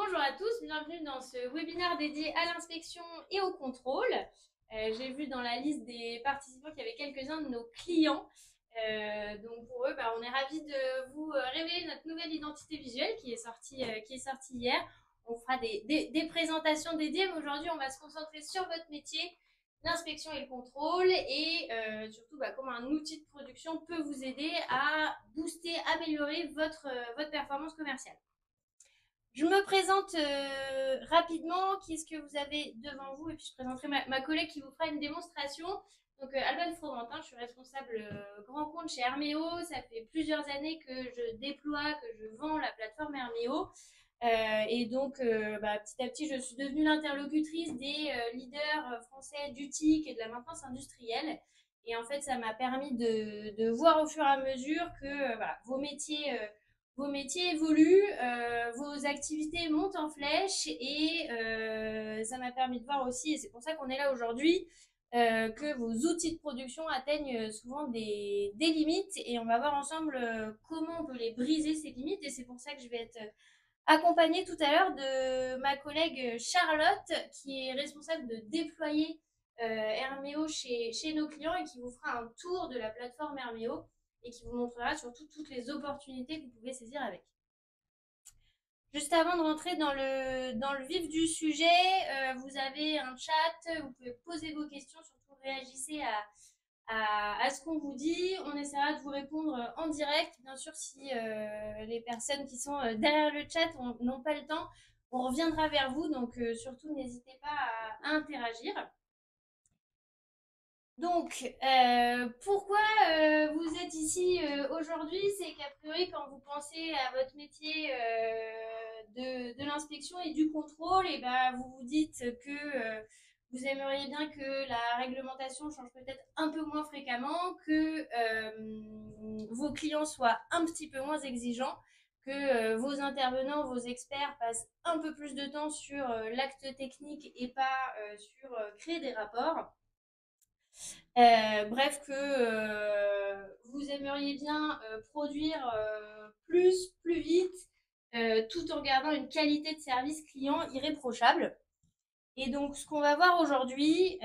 Bonjour à tous, bienvenue dans ce webinaire dédié à l'inspection et au contrôle. J'ai vu dans la liste des participants qu'il y avait quelques-uns de nos clients. Donc pour eux, on est ravis de vous révéler notre nouvelle identité visuelle qui est sortie hier. On fera des présentations dédiées, mais aujourd'hui on va se concentrer sur votre métier, l'inspection et le contrôle, et surtout comment un outil de production peut vous aider à booster, améliorer votre performance commerciale. Je me présente rapidement. Qui est-ce que vous avez devant vous? Et puis je présenterai ma collègue qui vous fera une démonstration. Donc Alban Fromentin, je suis responsable grand compte chez Herméo. Ça fait plusieurs années que je déploie, que je vends la plateforme Herméo. Et donc petit à petit, je suis devenue l'interlocutrice des leaders français du TIC et de la maintenance industrielle. Et en fait, ça m'a permis de voir au fur et à mesure que vos métiers évoluent, vos activités montent en flèche et ça m'a permis de voir aussi, et c'est pour ça qu'on est là aujourd'hui, que vos outils de production atteignent souvent des limites et on va voir ensemble comment on peut les briser ces limites et c'est pour ça que je vais être accompagnée tout à l'heure de ma collègue Charlotte qui est responsable de déployer Herméo chez nos clients et qui vous fera un tour de la plateforme Herméo et qui vous montrera surtout toutes les opportunités que vous pouvez saisir avec. Juste avant de rentrer dans le vif du sujet, vous avez un chat, vous pouvez poser vos questions, surtout réagissez à ce qu'on vous dit. On essaiera de vous répondre en direct. Bien sûr, si les personnes qui sont derrière le chat n'ont pas le temps, on reviendra vers vous. Donc, surtout, n'hésitez pas à interagir. Donc, pourquoi vous êtes ici aujourd'hui? C'est qu'a priori, quand vous pensez à votre métier de l'inspection et du contrôle, et vous vous dites que vous aimeriez bien que la réglementation change peut-être un peu moins fréquemment, que vos clients soient un petit peu moins exigeants, que vos intervenants, vos experts passent un peu plus de temps sur l'acte technique et pas sur créer des rapports. Bref, que vous aimeriez bien produire plus vite, tout en gardant une qualité de service client irréprochable. Et donc, ce qu'on va voir aujourd'hui,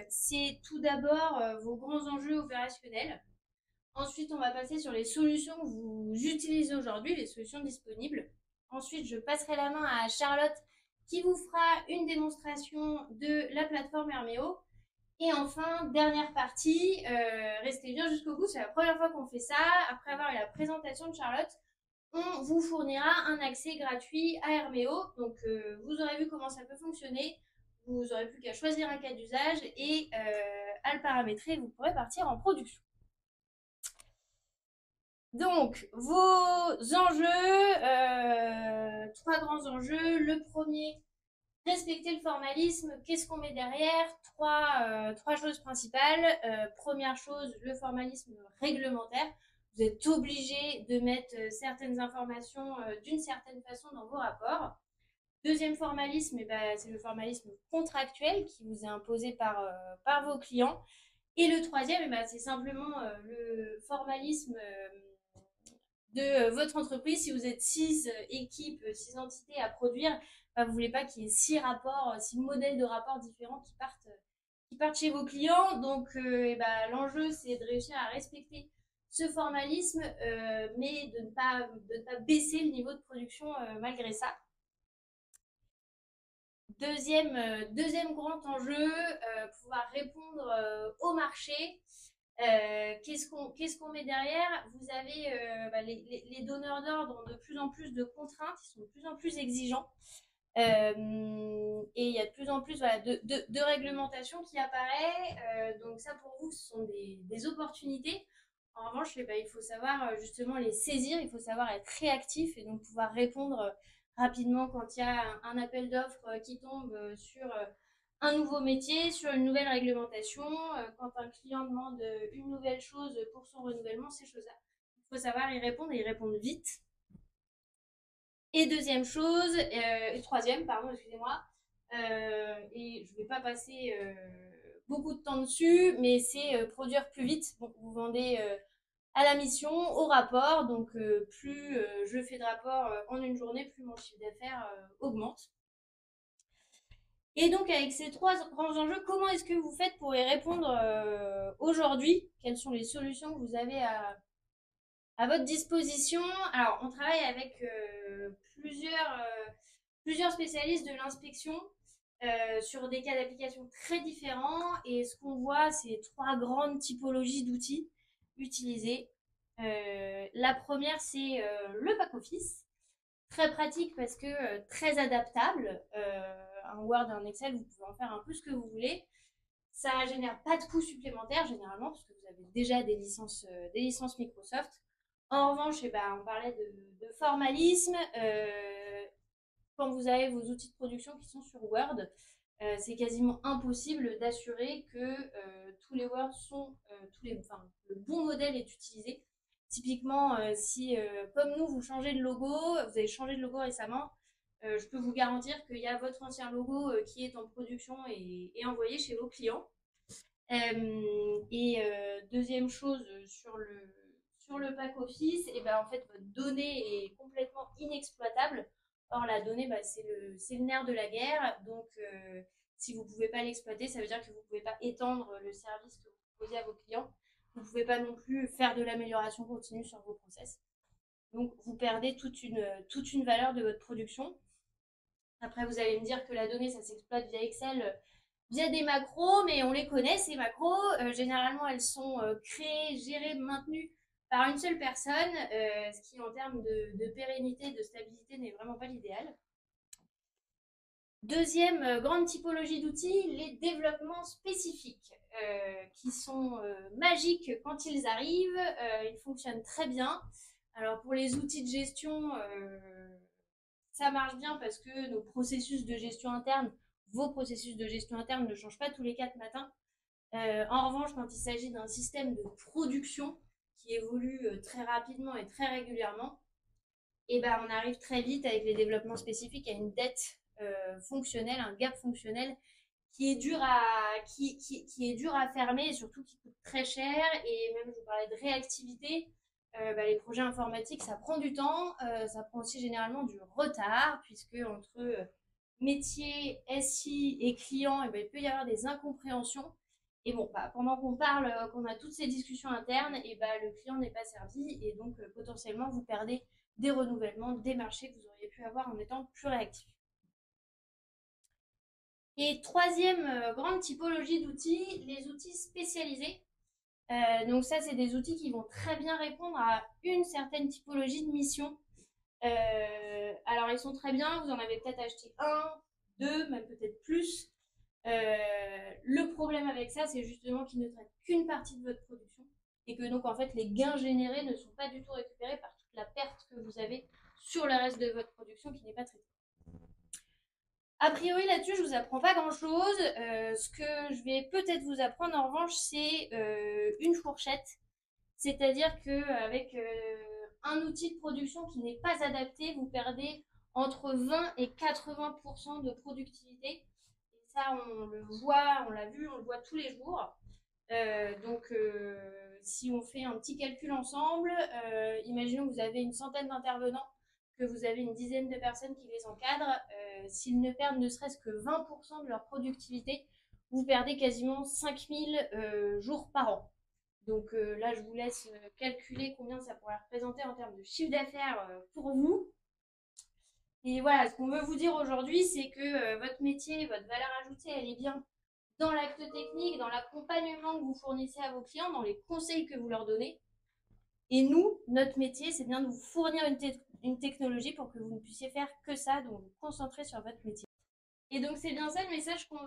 c'est tout d'abord vos grands enjeux opérationnels. Ensuite, on va passer sur les solutions que vous utilisez aujourd'hui, les solutions disponibles. Ensuite, je passerai la main à Charlotte qui vous fera une démonstration de la plateforme Herméo. Et enfin, dernière partie, restez bien jusqu'au bout, c'est la première fois qu'on fait ça. Après avoir eu la présentation de Charlotte, on vous fournira un accès gratuit à Herméo. Donc, vous aurez vu comment ça peut fonctionner. Vous n'aurez plus qu'à choisir un cas d'usage et à le paramétrer. Vous pourrez partir en production. Donc, vos enjeux, trois grands enjeux. Le premier, respecter le formalisme. Qu'est-ce qu'on met derrière? Trois choses principales. Première chose, le formalisme réglementaire. Vous êtes obligé de mettre certaines informations d'une certaine façon dans vos rapports. Deuxième formalisme, c'est le formalisme contractuel qui vous est imposé par vos clients. Et le troisième, c'est simplement le formalisme de votre entreprise. Si vous êtes 6 équipes, 6 entités à produire, vous ne voulez pas qu'il y ait 6 rapports, 6 modèles de rapports différents qui partent chez vos clients. Donc, l'enjeu, c'est de réussir à respecter ce formalisme, mais de ne pas baisser le niveau de production malgré ça. Deuxième grand enjeu, pouvoir répondre au marché. Qu'est-ce qu'on met derrière? Vous avez les donneurs d'ordre ont de plus en plus de contraintes, ils sont de plus en plus exigeants. Et il y a de plus en plus de réglementation qui apparaît. Donc ça, pour vous, ce sont des opportunités. En revanche, il faut savoir justement les saisir, il faut savoir être réactif et donc pouvoir répondre rapidement quand il y a un appel d'offres qui tombe sur un nouveau métier, sur une nouvelle réglementation, quand un client demande une nouvelle chose pour son renouvellement, ces choses-là. Il faut savoir y répondre et y répondre vite. Et deuxième chose, troisième, pardon, excusez-moi, et je ne vais pas passer beaucoup de temps dessus, mais c'est produire plus vite. Bon, vous vendez à la mission, au rapport. Donc, plus je fais de rapports en une journée, plus mon chiffre d'affaires augmente. Et donc, avec ces trois grands enjeux, comment est-ce que vous faites pour y répondre aujourd'hui? Quelles sont les solutions que vous avez à votre disposition? Alors, on travaille avec plusieurs spécialistes de l'inspection sur des cas d'application très différents. Et ce qu'on voit, c'est trois grandes typologies d'outils utilisés. La première, c'est le back-office. Très pratique parce que très adaptable. Un Word, un Excel, vous pouvez en faire un peu ce que vous voulez. Ça génère pas de coûts supplémentaires généralement parce que vous avez déjà des licences Microsoft. En revanche, eh ben, on parlait de formalisme. Quand vous avez vos outils de production qui sont sur Word, c'est quasiment impossible d'assurer que tous les Word sont, enfin, le bon modèle est utilisé. Typiquement, si comme nous, vous changez de logo, vous avez changé de logo récemment, je peux vous garantir qu'il y a votre ancien logo qui est en production et envoyé chez vos clients. Deuxième chose sur le pack office, et ben en fait votre donnée est complètement inexploitable. Or la donnée, bah, c'est le nerf de la guerre. Donc si vous ne pouvez pas l'exploiter, ça veut dire que vous ne pouvez pas étendre le service que vous proposez à vos clients. Vous ne pouvez pas non plus faire de l'amélioration continue sur vos process. Donc vous perdez toute une valeur de votre production. Après, vous allez me dire que la donnée, ça s'exploite via Excel, via des macros, mais on les connaît, ces macros. Généralement, elles sont créées, gérées, maintenues par une seule personne, ce qui, en termes de pérennité, de stabilité, n'est vraiment pas l'idéal. Deuxième grande typologie d'outils, les développements spécifiques, qui sont magiques quand ils arrivent. Ils fonctionnent très bien. Alors, pour les outils de gestion, ça marche bien parce que nos processus de gestion interne, vos processus de gestion interne ne changent pas tous les 4 matins. En revanche, quand il s'agit d'un système de production qui évolue très rapidement et très régulièrement, et ben on arrive très vite avec les développements spécifiques à une dette fonctionnelle, un gap fonctionnel qui est dur à fermer et surtout qui coûte très cher. Et même, je vous parlais de réactivité. Les projets informatiques, ça prend du temps, ça prend aussi généralement du retard, puisque entre métier, SI et client, il peut y avoir des incompréhensions. Et bon, pendant qu'on parle, qu'on a toutes ces discussions internes, le client n'est pas servi, et donc potentiellement vous perdez des renouvellements, des marchés que vous auriez pu avoir en étant plus réactif. Et troisième grande typologie d'outils, les outils spécialisés. Donc ça, c'est des outils qui vont très bien répondre à une certaine typologie de mission. Alors, ils sont très bien, vous en avez peut-être acheté un, deux, même peut-être plus. Le problème avec ça, c'est justement qu'ils ne traitent qu'une partie de votre production et que donc, en fait, les gains générés ne sont pas du tout récupérés par toute la perte que vous avez sur le reste de votre production qui n'est pas traitée. A priori, là-dessus, je vous apprends pas grand-chose. Ce que je vais peut-être vous apprendre, en revanche, c'est une fourchette. C'est-à-dire qu'avec un outil de production qui n'est pas adapté, vous perdez entre 20 et 80% de productivité. Et ça, on le voit, on l'a vu, on le voit tous les jours. Si on fait un petit calcul ensemble, imaginons que vous avez une centaine d'intervenants, que vous avez une dizaine de personnes qui les encadrent. S'ils ne perdent ne serait-ce que 20% de leur productivité, vous perdez quasiment 5000 jours par an. Donc là, je vous laisse calculer combien ça pourrait représenter en termes de chiffre d'affaires pour vous. Et voilà, ce qu'on veut vous dire aujourd'hui, c'est que votre métier, votre valeur ajoutée, elle est bien dans l'acte technique, dans l'accompagnement que vous fournissez à vos clients, dans les conseils que vous leur donnez. Et nous, notre métier, c'est bien de vous fournir une technologie pour que vous ne puissiez faire que ça, donc vous concentrer sur votre métier. Et donc c'est bien ça le message qu'on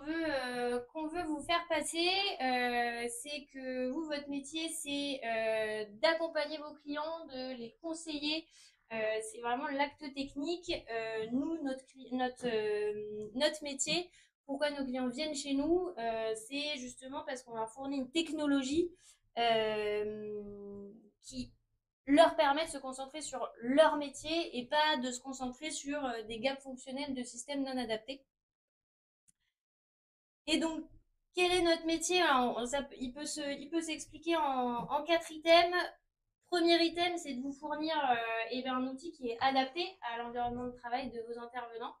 veut vous faire passer, c'est que vous, votre métier, c'est d'accompagner vos clients, de les conseiller. C'est vraiment l'acte technique. Nous, notre métier, pourquoi nos clients viennent chez nous, c'est justement parce qu'on leur fournit une technologie qui leur permet de se concentrer sur leur métier et pas de se concentrer sur des gaps fonctionnels de systèmes non adaptés. Et donc, quel est notre métier? Il peut s'expliquer en 4 items. Premier item, c'est de vous fournir un outil qui est adapté à l'environnement de travail de vos intervenants.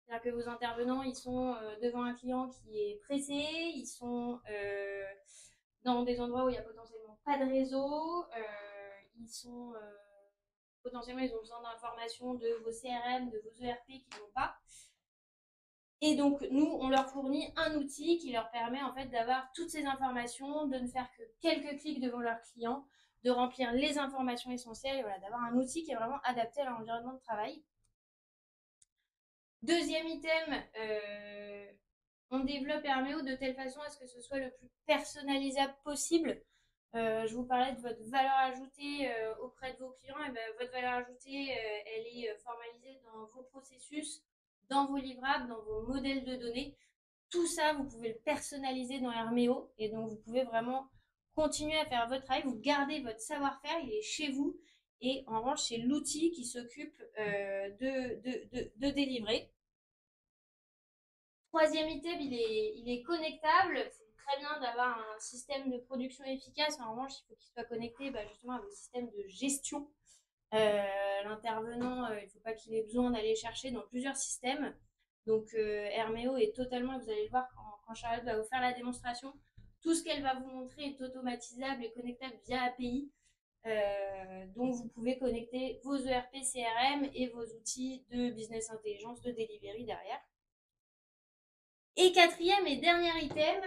C'est-à-dire que vos intervenants, ils sont devant un client qui est pressé, ils sont dans des endroits où il n'y a potentiellement pas de réseau, ils sont potentiellement, ils ont besoin d'informations de vos CRM, de vos ERP qu'ils n'ont pas. Et donc, nous, on leur fournit un outil qui leur permet en fait d'avoir toutes ces informations, de ne faire que quelques clics devant leur client, de remplir les informations essentielles, et voilà, d'avoir un outil qui est vraiment adapté à leur environnement de travail. Deuxième item, on développe Herméo de telle façon à ce que ce soit le plus personnalisable possible. Je vous parlais de votre valeur ajoutée auprès de vos clients. Et ben, votre valeur ajoutée, elle est formalisée dans vos processus, dans vos livrables, dans vos modèles de données. Tout ça, vous pouvez le personnaliser dans Herméo. Et donc, vous pouvez vraiment continuer à faire votre travail. Vous gardez votre savoir-faire, il est chez vous. Et en revanche, c'est l'outil qui s'occupe de délivrer. Troisième item, il est connectable. C'est très bien d'avoir un système de production efficace. En revanche, il faut qu'il soit connecté justement à vos systèmes de gestion. L'intervenant, il ne faut pas qu'il ait besoin d'aller chercher dans plusieurs systèmes. Donc, Herméo est totalement, vous allez le voir quand Charlotte va vous faire la démonstration, tout ce qu'elle va vous montrer est automatisable et connectable via API. Donc, vous pouvez connecter vos ERP, CRM et vos outils de business intelligence, de delivery derrière. Et quatrième et dernier item,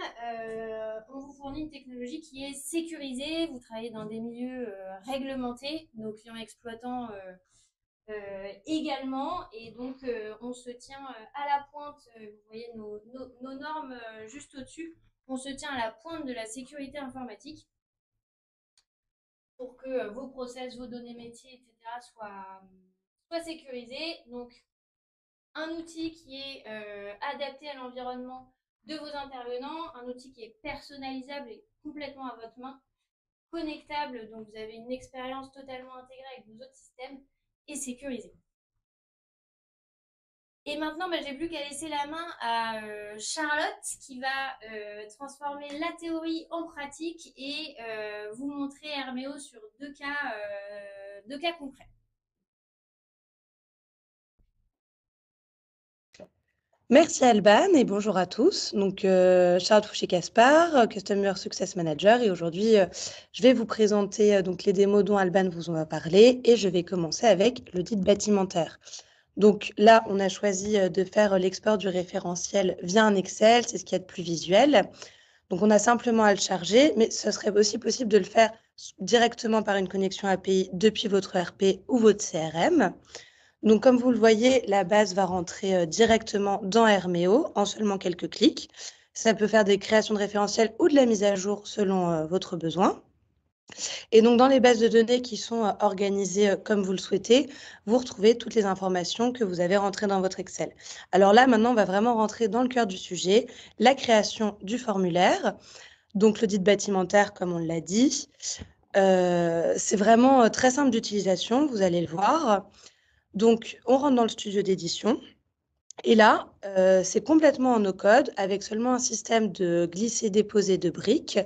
on vous fournit une technologie qui est sécurisée. Vous travaillez dans des milieux réglementés, nos clients exploitants également. Et donc, on se tient à la pointe, vous voyez nos normes juste au-dessus, on se tient à la pointe de la sécurité informatique pour que vos process, vos données métiers, etc. soient sécurisés. Donc, un outil qui est adapté à l'environnement de vos intervenants, un outil qui est personnalisable et complètement à votre main, connectable, donc vous avez une expérience totalement intégrée avec vos autres systèmes, et sécurisé. Et maintenant, j'ai plus qu'à laisser la main à Charlotte qui va transformer la théorie en pratique et vous montrer Herméo sur deux cas concrets. Merci Alban et bonjour à tous. Donc, Charlotte Fouché-Caspar, Customer Success Manager, et aujourd'hui, je vais vous présenter donc les démos dont Alban vous en a parlé et je vais commencer avec l'audit bâtimentaire. Donc là, on a choisi de faire l'export du référentiel via un Excel, c'est ce qu'il y a de plus visuel. Donc, on a simplement à le charger, mais ce serait aussi possible de le faire directement par une connexion API depuis votre ERP ou votre CRM. Donc, comme vous le voyez, la base va rentrer directement dans Herméo en seulement quelques clics. Ça peut faire des créations de référentiels ou de la mise à jour selon votre besoin. Et donc, dans les bases de données qui sont organisées comme vous le souhaitez, vous retrouvez toutes les informations que vous avez rentrées dans votre Excel. Alors là, maintenant, on va vraiment rentrer dans le cœur du sujet, la création du formulaire. Donc, l'audit bâtimentaire, comme on l'a dit, c'est vraiment très simple d'utilisation, vous allez le voir. Donc, on rentre dans le studio d'édition. Et là, c'est complètement en no-code avec seulement un système de glisser-déposer de briques.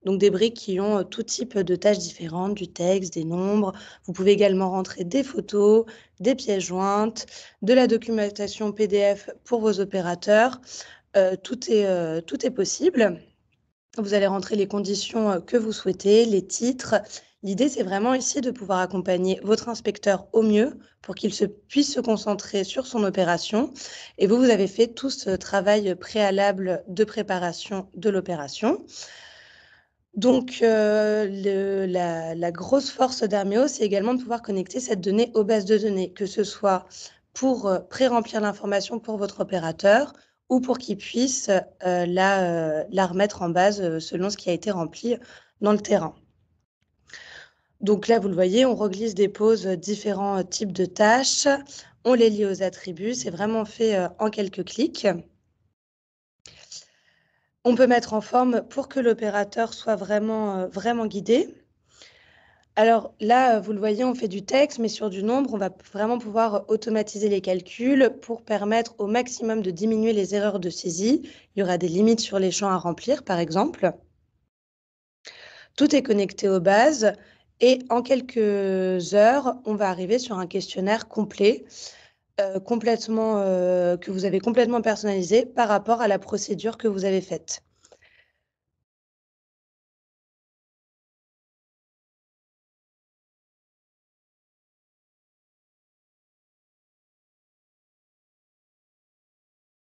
Donc, des briques qui ont tout type de tâches différentes, du texte, des nombres. Vous pouvez également rentrer des photos, des pièces jointes, de la documentation PDF pour vos opérateurs. Tout est possible. Vous allez rentrer les conditions que vous souhaitez, les titres. L'idée, c'est vraiment ici de pouvoir accompagner votre inspecteur au mieux pour qu'il puisse se concentrer sur son opération. Et vous avez fait tout ce travail préalable de préparation de l'opération. Donc, la grosse force d'Herméo, c'est également de pouvoir connecter cette donnée aux bases de données, que ce soit pour pré-remplir l'information pour votre opérateur, ou pour qu'il puisse la remettre en base selon ce qui a été rempli dans le terrain. Donc là, vous le voyez, on reglisse, dépose différents types de tâches, on les lie aux attributs, c'est vraiment fait en quelques clics. On peut mettre en forme pour que l'opérateur soit vraiment guidé. Alors là, vous le voyez, on fait du texte, mais sur du nombre, on va vraiment pouvoir automatiser les calculs pour permettre au maximum de diminuer les erreurs de saisie. Il y aura des limites sur les champs à remplir, par exemple. Tout est connecté aux bases Et en quelques heures, on va arriver sur un questionnaire complet, complètement, que vous avez complètement personnalisé par rapport à la procédure que vous avez faite.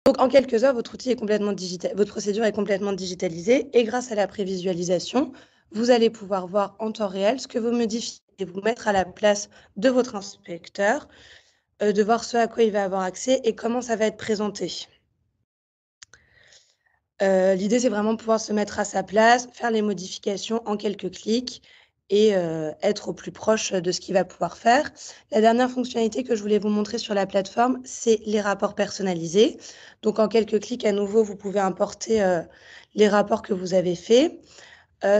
Donc en quelques heures, votre procédure est complètement digitalisée et grâce à la prévisualisation, vous allez pouvoir voir en temps réel ce que vous modifiez et vous mettre à la place de votre inspecteur, de voir ce à quoi il va avoir accès et comment ça va être présenté. L'idée, c'est vraiment de pouvoir se mettre à sa place, faire les modifications en quelques clics et être au plus proche de ce qu'il va pouvoir faire. La dernière fonctionnalité que je voulais vous montrer sur la plateforme, c'est les rapports personnalisés. Donc en quelques clics, à nouveau, vous pouvez importer, les rapports que vous avez faits.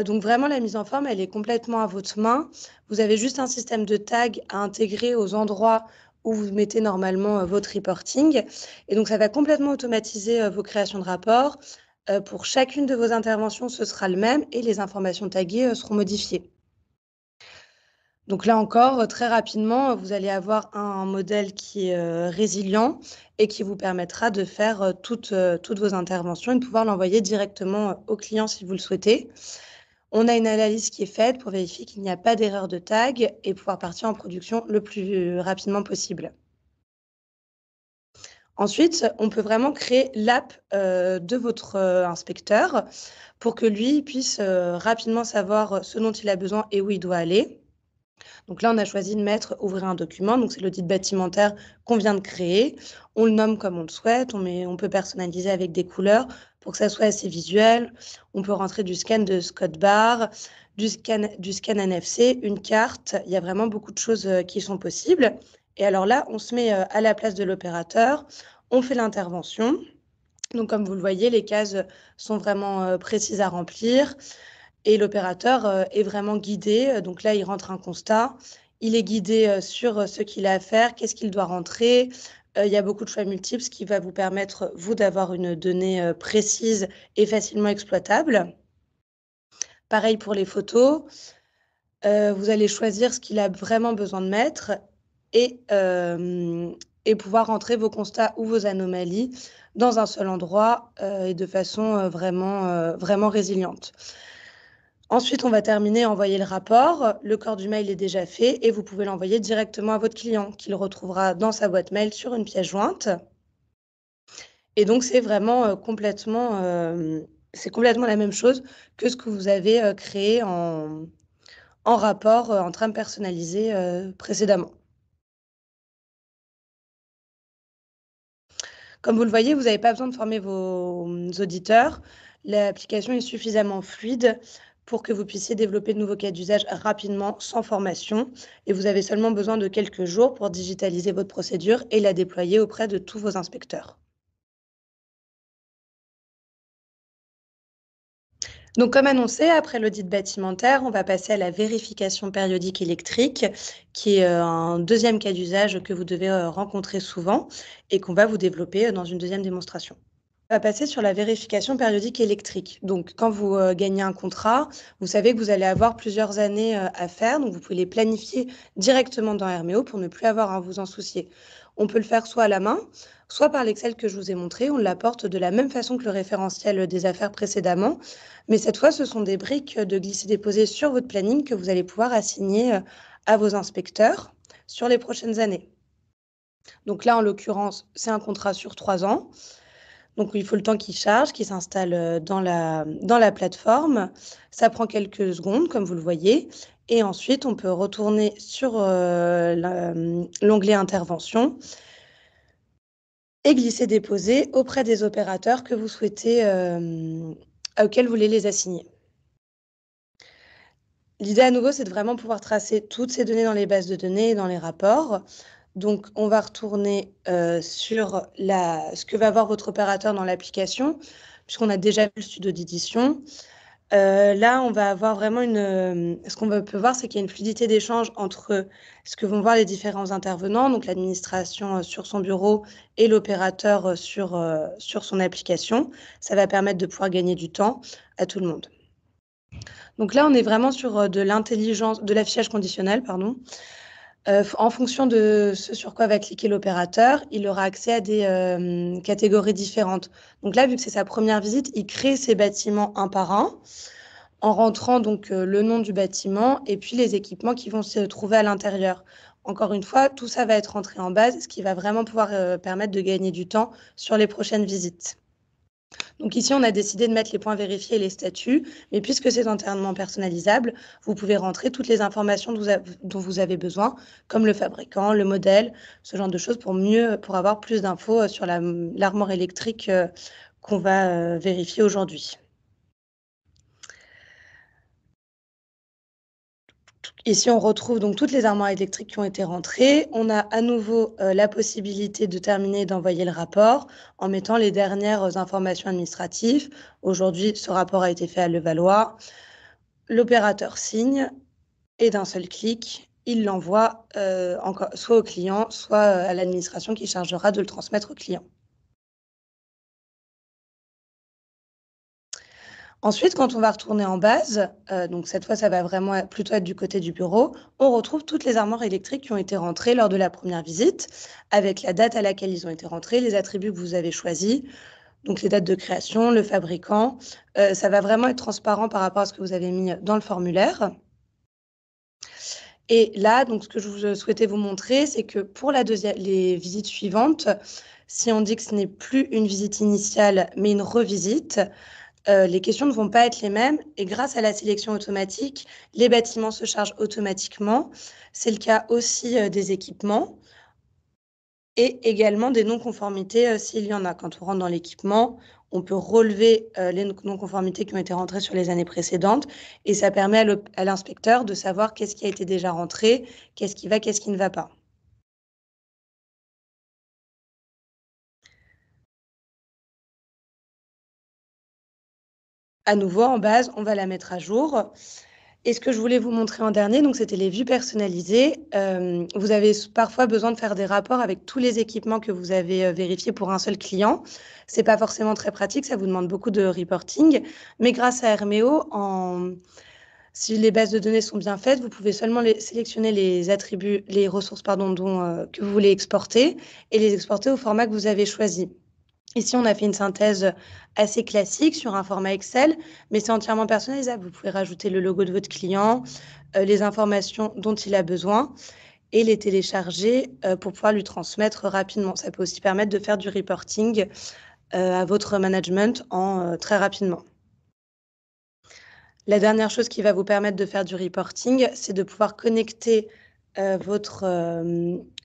Donc vraiment, la mise en forme, elle est complètement à votre main. Vous avez juste un système de tags à intégrer aux endroits où vous mettez normalement, votre reporting et donc ça va complètement automatiser, vos créations de rapports. Pour chacune de vos interventions, ce sera le même et les informations taguées, seront modifiées. Donc là encore, très rapidement, vous allez avoir un modèle qui est, résilient et qui vous permettra de faire, toutes vos interventions et de pouvoir l'envoyer directement, au client si vous le souhaitez. On a une analyse qui est faite pour vérifier qu'il n'y a pas d'erreur de tag et pouvoir partir en production le plus rapidement possible. Ensuite, on peut vraiment créer l'app, de votre, inspecteur pour que lui puisse, rapidement savoir ce dont il a besoin et où il doit aller. Donc là, on a choisi de mettre ouvrir un document, donc c'est l'audit bâtimentaire qu'on vient de créer. On le nomme comme on le souhaite, on peut personnaliser avec des couleurs pour que ça soit assez visuel. On peut rentrer du scan de code barre, du scan NFC, une carte. Il y a vraiment beaucoup de choses, qui sont possibles. Et alors là, on se met, à la place de l'opérateur, on fait l'intervention. Donc comme vous le voyez, les cases sont vraiment, précises à remplir. Et l'opérateur, est vraiment guidé, donc là, il rentre un constat. Il est guidé, sur, ce qu'il a à faire, qu'est-ce qu'il doit rentrer. Il y a beaucoup de choix multiples, ce qui va vous permettre, vous, d'avoir une donnée, précise et facilement exploitable. Pareil pour les photos, vous allez choisir ce qu'il a vraiment besoin de mettre et hem et pouvoir rentrer vos constats ou vos anomalies dans un seul endroit, et de façon, vraiment résiliente. Ensuite, on va terminer à envoyer le rapport. Le corps du mail est déjà fait et vous pouvez l'envoyer directement à votre client qui le retrouvera dans sa boîte mail sur une pièce jointe. Et donc, c'est vraiment c'est complètement la même chose que ce que vous avez créé en rapport, en trame personnalisé précédemment. Comme vous le voyez, vous n'avez pas besoin de former vos auditeurs. L'application est suffisamment fluide pour que vous puissiez développer de nouveaux cas d'usage rapidement, sans formation. Et vous avez seulement besoin de quelques jours pour digitaliser votre procédure et la déployer auprès de tous vos inspecteurs. Donc, comme annoncé, après l'audit bâtimentaire, on va passer à la vérification périodique électrique, qui est un deuxième cas d'usage que vous devez rencontrer souvent et qu'on va vous développer dans une deuxième démonstration. On va passer sur la vérification périodique électrique. Donc, quand vous, gagnez un contrat, vous savez que vous allez avoir plusieurs années, à faire, donc vous pouvez les planifier directement dans Herméo pour ne plus avoir à vous en soucier. On peut le faire soit à la main, soit par l'Excel que je vous ai montré. On l'apporte de la même façon que le référentiel, des affaires précédemment, mais cette fois, ce sont des briques, de glisser-déposer sur votre planning que vous allez pouvoir assigner, à vos inspecteurs sur les prochaines années. Donc là, en l'occurrence, c'est un contrat sur 3 ans. Donc il faut le temps qu'il charge, qu'il s'installe, dans la plateforme. Ça prend quelques secondes, comme vous le voyez et ensuite on peut retourner sur, l'onglet intervention et glisser-déposer auprès des opérateurs que vous souhaitez, auxquels vous voulez les assigner. L'idée à nouveau, c'est de vraiment pouvoir tracer toutes ces données dans les bases de données et dans les rapports. Donc on va retourner, sur ce que va voir votre opérateur dans l'application, puisqu'on a déjà vu le studio d'édition. Là, on va avoir vraiment ce qu'on peut voir, c'est qu'il y a une fluidité d'échange entre ce que vont voir les différents intervenants, donc l'administration, sur son bureau et l'opérateur, sur son application. Ça va permettre de pouvoir gagner du temps à tout le monde. Donc là, on est vraiment sur de l'intelligence, de l'affichage conditionnel, pardon. En fonction de ce sur quoi va cliquer l'opérateur, il aura accès à des catégories différentes. Donc là, vu que c'est sa première visite, il crée ses bâtiments un par un, en rentrant donc le nom du bâtiment et puis les équipements qui vont se trouver à l'intérieur. Encore une fois, tout ça va être rentré en base, ce qui va vraiment pouvoir permettre de gagner du temps sur les prochaines visites. Donc ici, on a décidé de mettre les points vérifiés et les statuts, mais puisque c'est entièrement personnalisable, vous pouvez rentrer toutes les informations dont vous avez besoin, comme le fabricant, le modèle, ce genre de choses pour avoir plus d'infos sur l'armoire électrique qu'on va vérifier aujourd'hui. Ici, on retrouve donc toutes les armoires électriques qui ont été rentrées. On a à nouveau la possibilité de terminer et d'envoyer le rapport en mettant les dernières informations administratives. Aujourd'hui, ce rapport a été fait à Levallois. L'opérateur signe et d'un seul clic, il l'envoie soit au client, soit à l'administration qui chargera de le transmettre au client. Ensuite, quand on va retourner en base, donc cette fois, ça va vraiment plutôt être du côté du bureau, on retrouve toutes les armoires électriques qui ont été rentrées lors de la première visite, avec la date à laquelle ils ont été rentrés, les attributs que vous avez choisis, donc les dates de création, le fabricant. Ça va vraiment être transparent par rapport à ce que vous avez mis dans le formulaire. Et là, donc ce que je souhaitais vous montrer, c'est que pour les visites suivantes, si on dit que ce n'est plus une visite initiale, mais une revisite, les questions ne vont pas être les mêmes et grâce à la sélection automatique, les bâtiments se chargent automatiquement. C'est le cas aussi, des équipements et également des non-conformités, s'il y en a. Quand on rentre dans l'équipement, on peut relever, les non-conformités qui ont été rentrées sur les années précédentes et ça permet à l'inspecteur de savoir qu'est-ce qui a été déjà rentré, qu'est-ce qui va, qu'est-ce qui ne va pas. À nouveau, en base, on va la mettre à jour. Et ce que je voulais vous montrer en dernier, donc c'était les vues personnalisées. Vous avez parfois besoin de faire des rapports avec tous les équipements que vous avez vérifiés pour un seul client. C'est pas forcément très pratique, ça vous demande beaucoup de reporting. Mais grâce à Hermeo, si les bases de données sont bien faites, vous pouvez seulement sélectionner les attributs, les ressources pardon, que vous voulez exporter et les exporter au format que vous avez choisi. Ici, on a fait une synthèse assez classique sur un format Excel, mais c'est entièrement personnalisable. Vous pouvez rajouter le logo de votre client, les informations dont il a besoin et les télécharger pour pouvoir lui transmettre rapidement. Ça peut aussi permettre de faire du reporting à votre management très rapidement. La dernière chose qui va vous permettre de faire du reporting, c'est de pouvoir connecter votre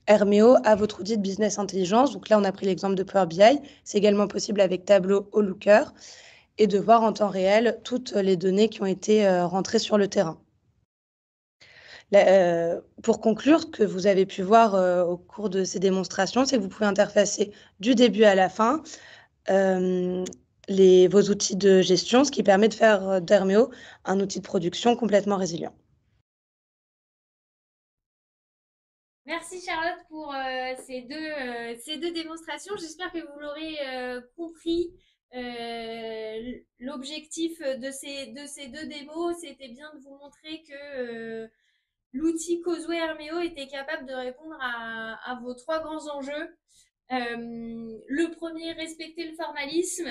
Hermeo à votre outil de business intelligence. Donc là, on a pris l'exemple de Power BI. C'est également possible avec Tableau ou Looker et de voir en temps réel toutes les données qui ont été rentrées sur le terrain. Pour conclure, ce que vous avez pu voir au cours de ces démonstrations, c'est que vous pouvez interfacer du début à la fin vos outils de gestion, ce qui permet de faire d'Hermeo un outil de production complètement résilient. Merci Charlotte pour ces deux démonstrations. J'espère que vous l'aurez compris. L'objectif de ces deux démos, c'était bien de vous montrer que l'outil Causeway Hermeo était capable de répondre à vos trois grands enjeux. Le premier, respecter le formalisme.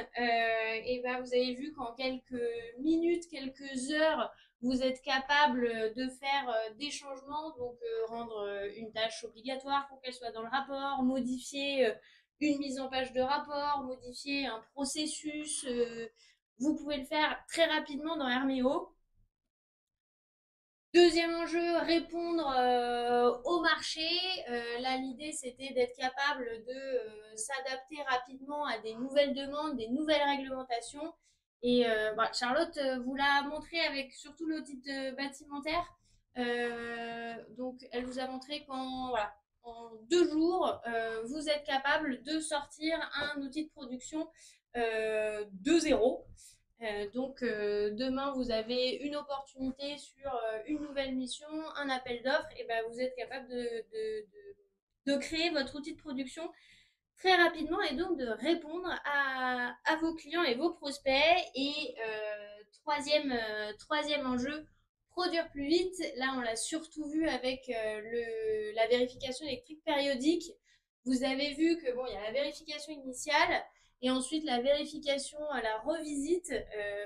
Et ben, vous avez vu qu'en quelques minutes, quelques heures, vous êtes capable de faire des changements, donc rendre une tâche obligatoire pour qu'elle soit dans le rapport, modifier une mise en page de rapport, modifier un processus. Vous pouvez le faire très rapidement dans Hermeo. Deuxième enjeu, répondre au marché. Là, l'idée, c'était d'être capable de s'adapter rapidement à des nouvelles demandes, des nouvelles réglementations. Et Charlotte vous l'a montré avec surtout l'audit bâtimentaire. Donc, elle vous a montré qu'en voilà, en 2 jours, vous êtes capable de sortir un outil de production de zéro. Demain, vous avez une opportunité sur une nouvelle mission, un appel d'offres, et ben, vous êtes capable de créer votre outil de production très rapidement et donc de répondre à vos clients et vos prospects. Et troisième enjeu, produire plus vite. Là, on l'a surtout vu avec la vérification électrique périodique. Vous avez vu que bon, il y a la vérification initiale et ensuite la vérification à la revisite.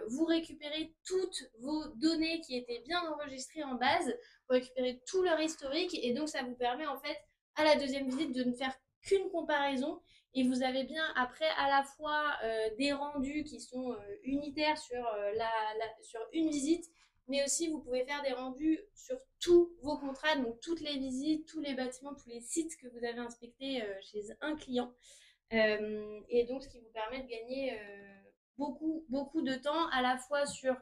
Vous récupérez toutes vos données qui étaient bien enregistrées en base, vous récupérez tout leur historique et donc ça vous permet en fait à la deuxième visite de ne faire qu'une comparaison et vous avez bien après à la fois des rendus qui sont unitaires sur, sur une visite, mais aussi vous pouvez faire des rendus sur tous vos contrats, donc toutes les visites, tous les bâtiments, tous les sites que vous avez inspectés chez un client. Et donc ce qui vous permet de gagner beaucoup de temps à la fois sur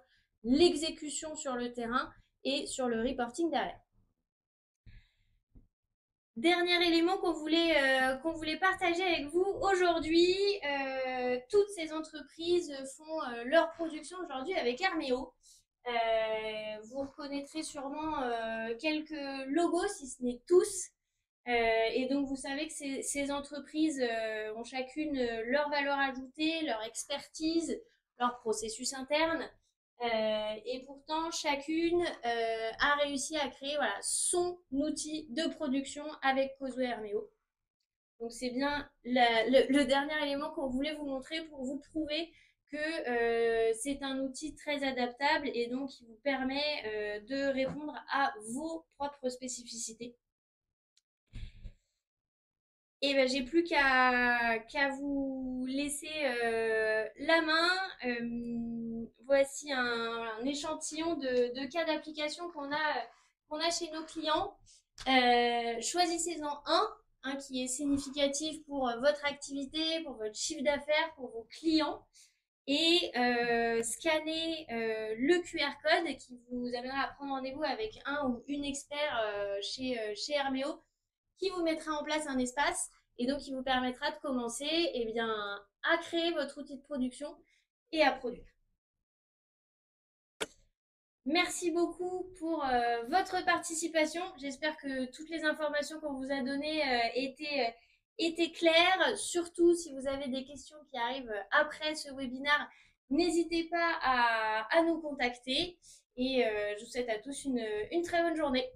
l'exécution sur le terrain et sur le reporting derrière. Dernier élément qu'on voulait partager avec vous aujourd'hui, toutes ces entreprises font leur production aujourd'hui avec Herméo. Vous reconnaîtrez sûrement quelques logos, si ce n'est tous. Et donc, vous savez que ces entreprises ont chacune leur valeur ajoutée, leur expertise, leur processus interne. Et pourtant, chacune a réussi à créer voilà, son outil de production avec Cosway Hermeo. Donc, c'est bien le dernier élément qu'on voulait vous montrer pour vous prouver que c'est un outil très adaptable et donc qui vous permet de répondre à vos propres spécificités. Et ben, j'ai plus qu'à vous laisser la main. Voici un échantillon de cas d'application qu'on a chez nos clients. Choisissez-en un qui est significatif pour votre activité, pour votre chiffre d'affaires, pour vos clients. Et scannez le QR code qui vous amènera à prendre rendez-vous avec un ou une expert chez Herméo qui vous mettra en place un espace et donc qui vous permettra de commencer bien, à créer votre outil de production et à produire. Merci beaucoup pour votre participation. J'espère que toutes les informations qu'on vous a données étaient claires. Surtout, si vous avez des questions qui arrivent après ce webinaire, n'hésitez pas à nous contacter. Et je vous souhaite à tous une très bonne journée.